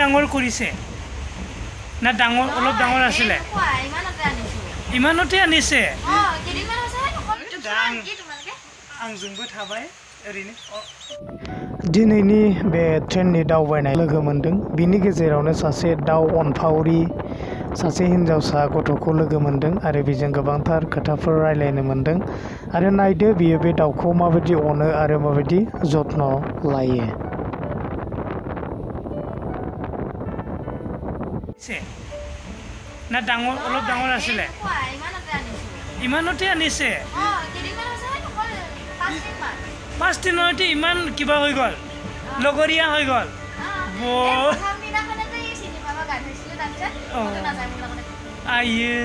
ডাঙৰ কৰিছে না ডাঙৰ অলপ ডাঙৰ আছিলে ইমানতে আনিছে आंजोंबो थाबाय ओरैनो दिनैनि बे ट्रेननि दावबायनाय लोगो मोनदों बिनि गेजेरावनो सासे दाउ अनफावरि सासे हिनजावसा गथ'खौ लोगो मोनदों आरो बेजों गोबांथार खोथाफोर रायलायनो मोनदों आरो नायदो बियो बे दाउखौ माबायदि अनो आरो माबायदि जत्न लायो ना डाঙৰ অলপ ডাঙৰ আছিলে ইমানতে আনিছে 5 দিনতে ইমান কিবা হৈ গ'ল লগৰীয়া হৈ গ'ল আইয়ে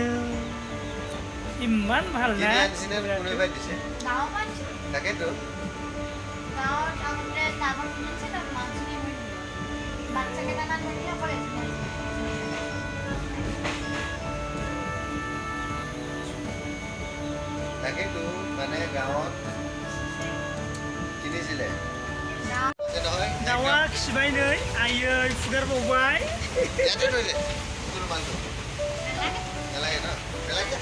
ইমান ভাল না তাকেতো মানে গাঁৱত কিনিছিলে दाउआ खिबाय नै आयै फुगारबावबाय ইয়াতে থৈলে তোৰ মাংস নালাগে ন নালাগে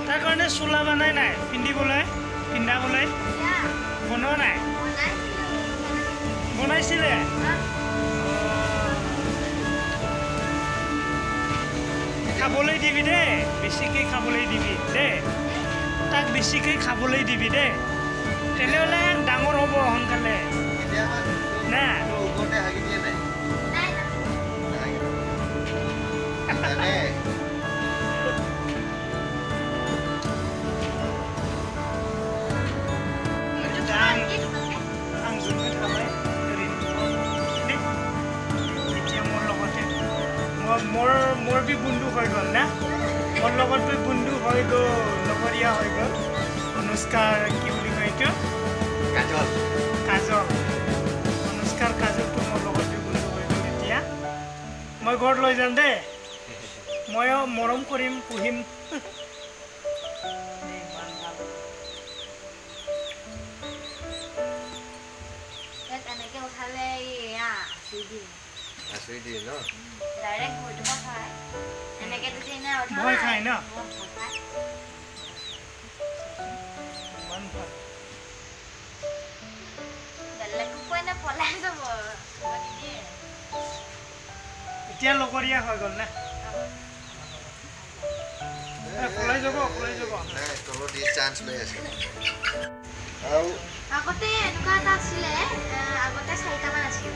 তাৰ কাৰণে চোলা বনাই নাই পিন্ধিবলৈ পিন্ধাবলৈ বনোৱা নাই বনাইছিলে খাবলৈ দিবি দেই বেছিকৈ খাবলৈ দিবি দেই তাক বেছিকৈ খাবলৈ দিবি দেই তেনেহ'লে ডাঙৰ হ'ব সোনকালে না ওপৰতে হাগি দিয়ে নাই आंजोंबो थाबाय ओरैनो এতিয়া মোৰ লগতে মোৰ বি বন্ধু হৈ গ'ল না মোৰ লগত বি বন্ধু হৈ গ'ল লগৰীয়া হৈ গ'ল অনুষ্কাৰ কি বুলি কয় এইটো কাজল অনুষ্কাৰ কাজলটো মোৰ লগত বি বন্ধু হৈ গ'ল এতিয়া মই ঘৰত লৈ যাম দেই ময়ো মৰম কৰিম পুহিম আচুৰি দিয়ে ন ভয় খায় ন এতিয়া লগৰীয়া হৈ গ'ল না ওলাই যাব তলত দি চান্স লৈ আছে আগতে এনেকুৱা এটা আছিলে আগতে 4টামান আছিল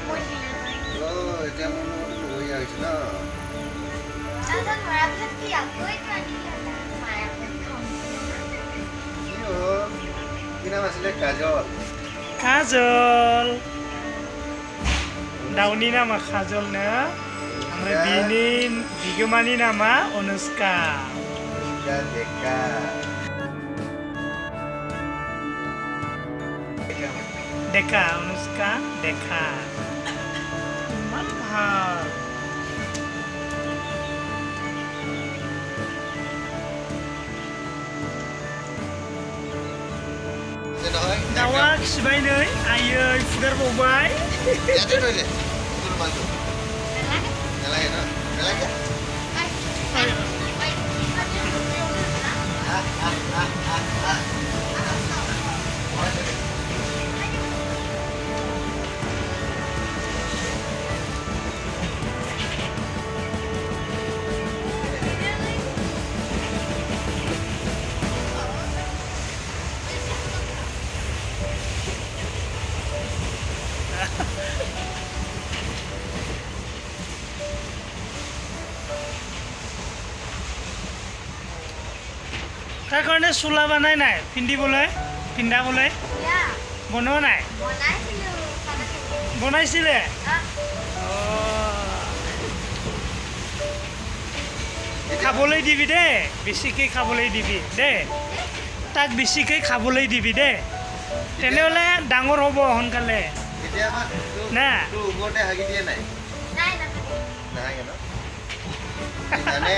মই দিলে এতিয়া মোৰ হৈ আহিছে ন আজন মাৰা পিছত কি আকৌ এইটো আনি মাৰা কি হ'ল কি নাম আছিলে काजल दाउनि नामा काजल नो ओमफ्राय बिनि बिगोमानि नामा अनुष्का डेका अनुष्का डेका इमान ভাল दाउआ खिबाय नै आयै फुगारबावबाय তাৰ কাৰণে চোলা বনাই নাই পিন্ধিবলৈ পিন্ধাবলৈ বনোৱা নাই বনাইছিলে খাবলৈ দিবি দে বেছিকৈ খাবলৈ দিবি দে তাক বেছিকৈ খাবলৈ দিবি দে তেনেহ'লে ডাঙৰ হ'ব সোনকালে এতিয়া না তোৰ ওপৰতে হাগি দিয়ে নাই নাই নাথাকে নাহাগে ন জানে